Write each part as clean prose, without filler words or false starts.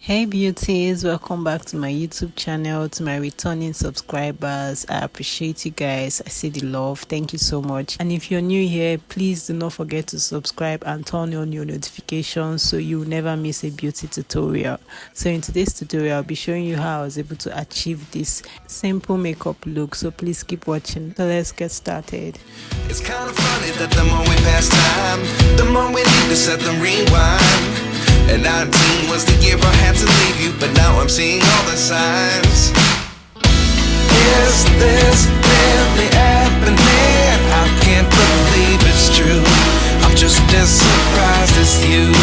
Hey beauties, welcome back to my YouTube channel, to my returning subscribers. I appreciate you guys. I see the love. Thank you so much. And if you're new here, please do not forget to subscribe and turn on your notifications so you will never miss a beauty tutorial. So in today's tutorial, I'll be showing you how I was able to achieve this simple makeup look. So please keep watching. So let's get started. It's kind of funny that the more we pass time, the more we need to set them rewind. And 19 was the year I had to leave you, but now I'm seeing all the signs. Is this really happening? I can't believe it's true. I'm just as surprised as you.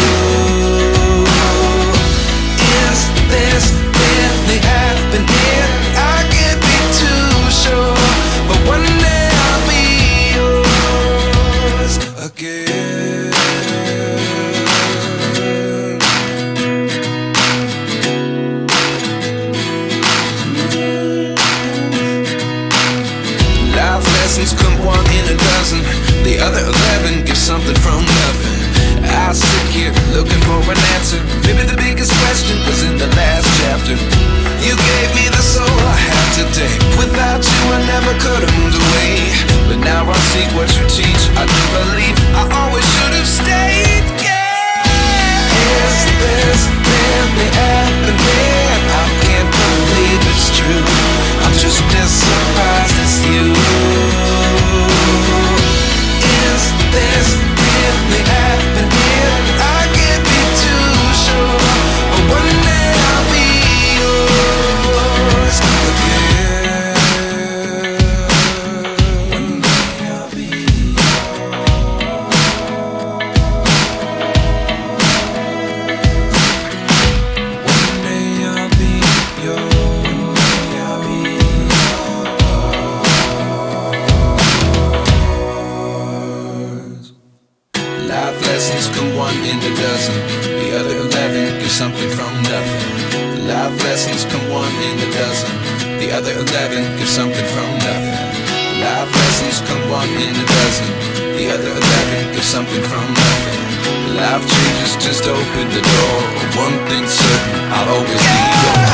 Is this really happening? I can't be too sure, but one day I'll be yours again. Lessons come one in a dozen, the other 11 give something from nothing. I sit here looking for an answer. Maybe the biggest question was in the last chapter. You gave me the soul I have today. Without you I never could have moved away. But now I see what you teach. I do believe I always should have stayed. Yeah. Is this really happening? I can't believe it's true. I'm just as surprised as you. Is this really happening? I can't be too sure, but one day I'll be yours again. One day I'll be One day I'll be yours. I'll be Life lessons come one in a dozen, the other 11 give something from nothing. Life lessons come one in a dozen, the other 11 give something from nothing. Life lessons come one in a dozen, the other 11 give something from nothing. Life changes just open the door. One thing's certain, I'll always be yours.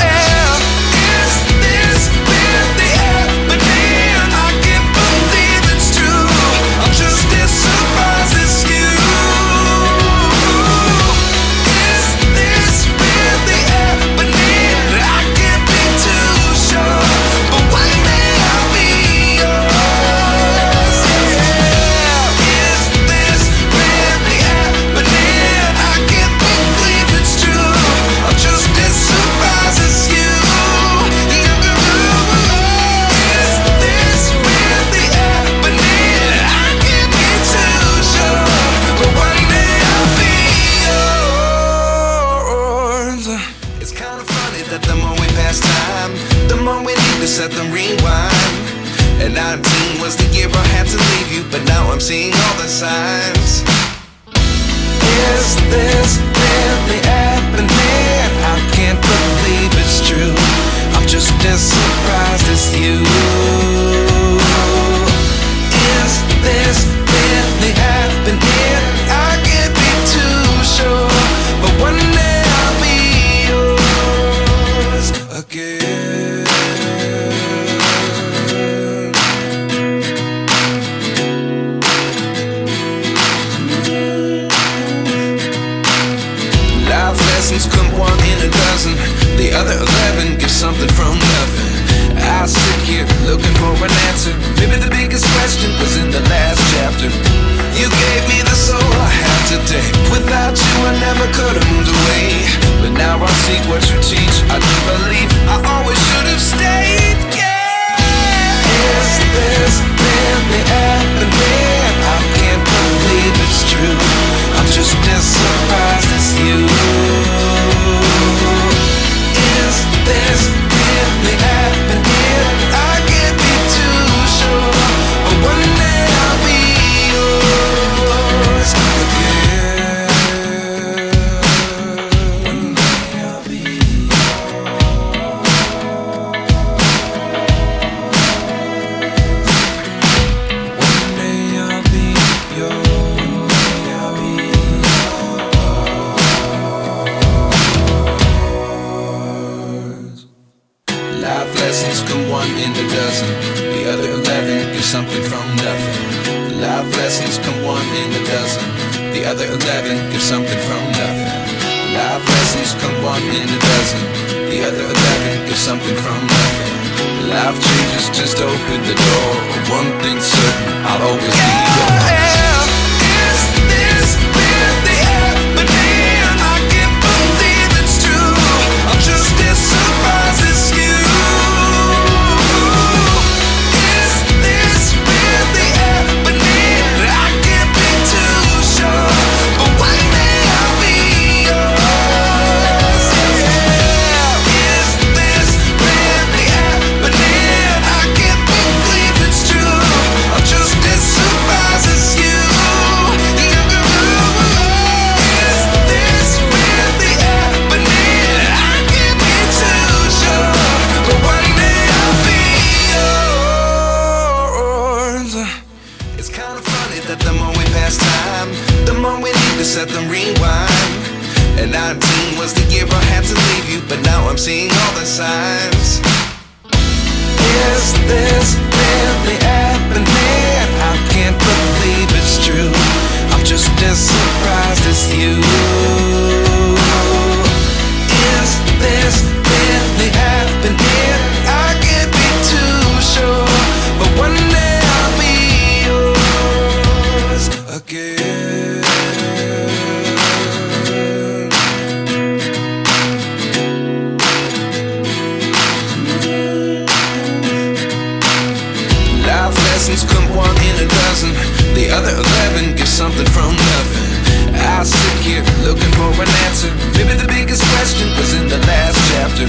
Is this really happening? I can't believe it's true. I'm just as surprised as you. Set them rewind. And 19 was the year I had to leave you, but now I'm seeing all the signs. Is this really happening? I can't believe it's true. I'm just as surprised as you. Is this really happening? I can't be too sure, but one day I'll be yours again. Lessons come one in lessons come one in a dozen. The other 11 get something from nothing. Life lessons come one in a dozen. The other 11 get something from nothing. Life lessons come one in a dozen. The other 11 get something from nothing. Life changes just open the door. One thing's certain, I'll always be yours. Is this really happening? I can't believe it's true. I'm just as surprised as you. Is this really happening? I can't be too sure, but one day I'll be yours. Yeah. Is this really happening? I can't believe it's true. I'm just as surprised as you. Is this really happening? I can't be too sure, but one day I'll be yours. It's kind of funny that the more we pass time, the more we need to set the rewind. And 19 was the year I had to leave you, but now I'm seeing all the signs. Is this really happening? I can't believe it's true. I'm just as surprised as you. Is this really happening? I can't be too sure, but one day I'll be yours again. Life lessons come one in a dozen. The other 11 get something from nothing. I sit here looking for an answer. Maybe the biggest question was in the last chapter.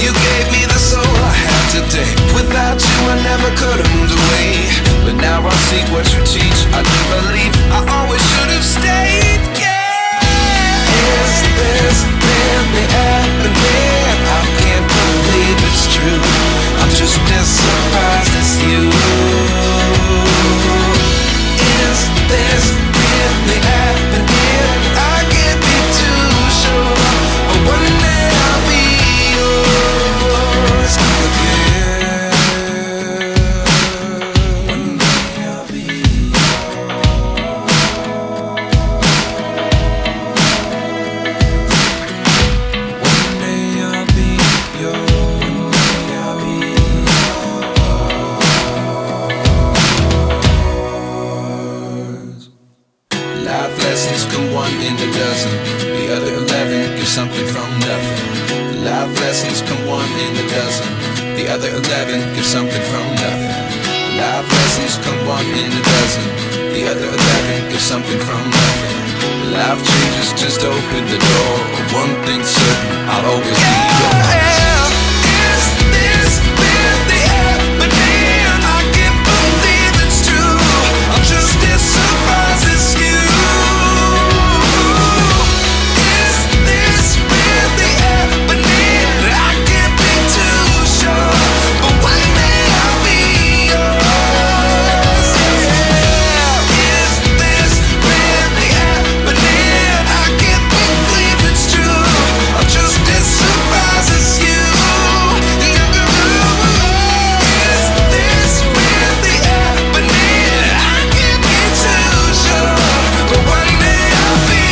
You gave me the soul I have today. Without you I never could have moved away. But now I see what you teach. I do believe I always should have stayed. Yeah. Is this really happening? I can't believe it's true. I'm just as surprised as you. Is this really happening? I can't be too sure, but one day I'll be yours again. One day I'll be yours. One day I'll be yours. One day I'll be yours. Life lessons come one in a dozen. The other 11 get something from nothing. Life lessons come one in a dozen. The other 11 get something from nothing. Life lessons come one in a dozen. The other 11 get something from nothing. Life changes just open the door. One thing's certain, I'll always be yours. Is this really happening? I can't believe it's true. I'm just as surprised as you. Is this really happening? I can't be too sure, but one day I'll be yours. Yeah. Is this really happening? I can't believe it's true. I'm just as surprised as you. Is this really happening? I can't be too sure, but one day I'll be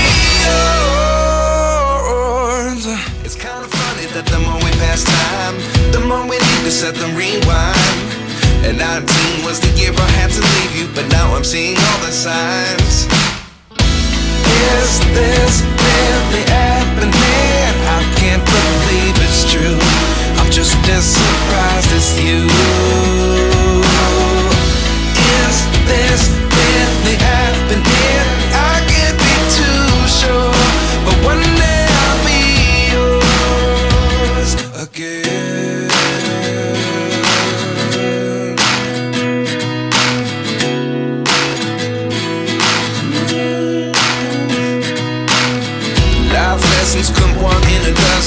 yours. It's kind of funny that the more we pass time, the more we need to set the rewind. And 19 was the year I had to leave you, but now I'm seeing all the signs. Is this really happening? I can't believe it's true. I'm just as surprised as you. Is this really happening? I can't be too sure, but one day I'll be yours again. Life lessons come one in a dozen.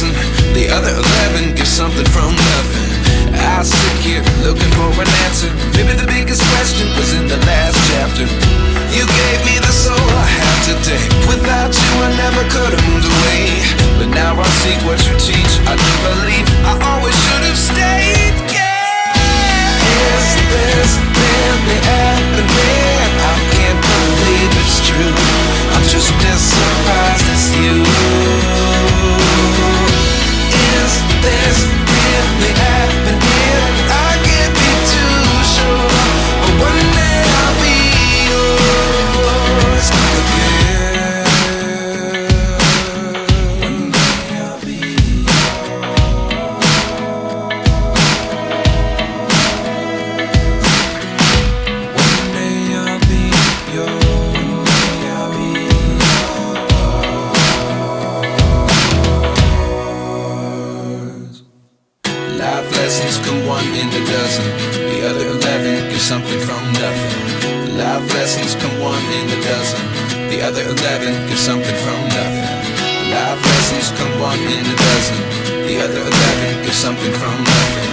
lessons come one in a dozen. The other 11 get something from nothing. Life lessons come one in a dozen. The other 11 get something from nothing. Life lessons come one in a dozen. The other 11 get something from nothing.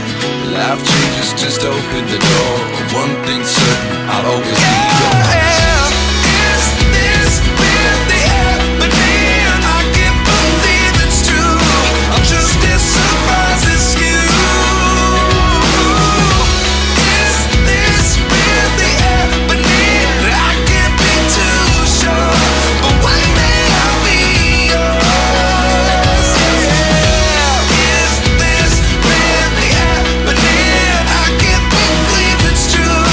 Life changes just open the door. One thing's certain, I'll always be yours. Is this really happening? I can't believe it's true. I'm just as surprised as you. Is this really happening? I can't be too sure, but one day I'll be yours. Is this really happening? I can't believe it's true.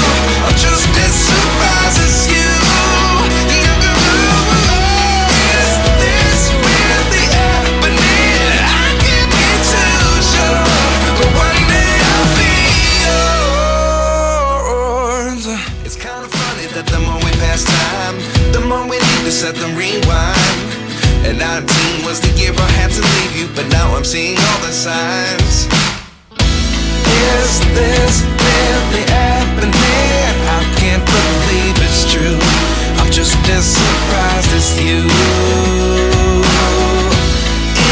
I'm just as surprised as you. Is this really happening? I can't be too sure, but one day I'll be yours. It's kind of funny that the more we pass time, the more we need to set them rewind. And 19 was the year I had to leave you, but now I'm seeing all the signs. Is this really happening? I can't believe it's true. I'm just as surprised as you.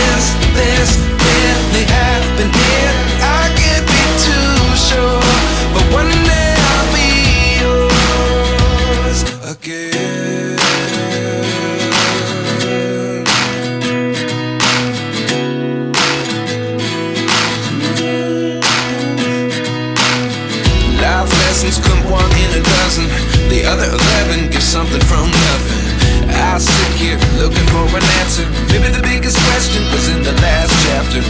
Is this really happening? I can't be too sure, but one day I'll be yours again. Life lessons come one in a dozen. The other 11 get something from nothing. I sit here looking for an answer. Maybe the biggest question was in the last chapter.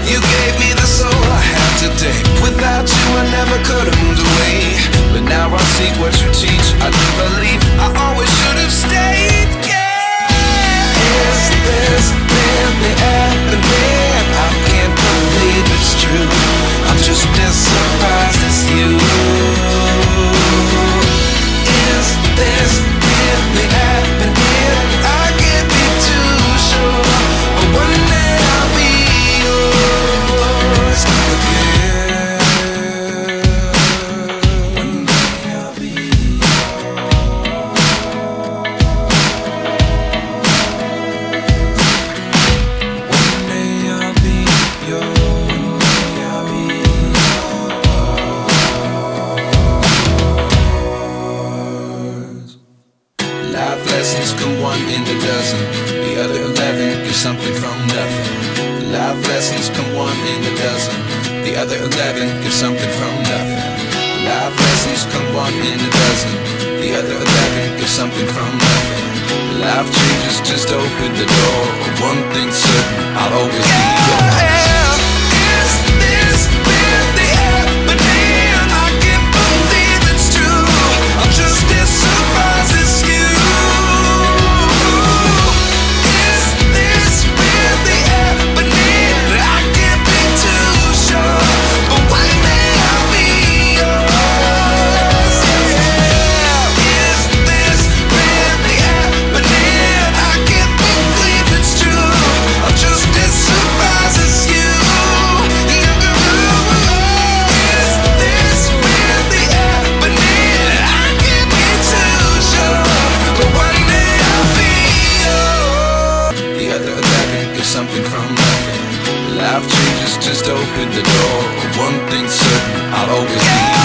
You gave me the soul I have today. Without you I never could have moved away. But now I see what you teach. I do believe I always should have stayed. Yeah. Is this really happening? I can't believe it's true. I'm just as surprised as you. Is this really happening? I can't be too sure, but one day I'll be yours again. One day I'll be One day I'll be yours. One day I'll be Life lessons come one in a dozen. The other 11 get something from nothing. Life lessons come one in a dozen. The other 11 get something from nothing. Life lessons come one in a dozen. The other 11 get something from nothing. Life changes just open the door. One thing's certain, I'll always be yours. Is this really happening? I can't believe it's true. I'm just as surprised as you. Is this really happening? I can't be too sure, but one day I'll be yours. Is this really happening? I can't believe it's true. I'm just as surprised as you. Is this really happening? I can't be too sure, but one day I'll be yours. The other 11 get something from nothing. Life changes just open the door. One thing's certain, I'll always be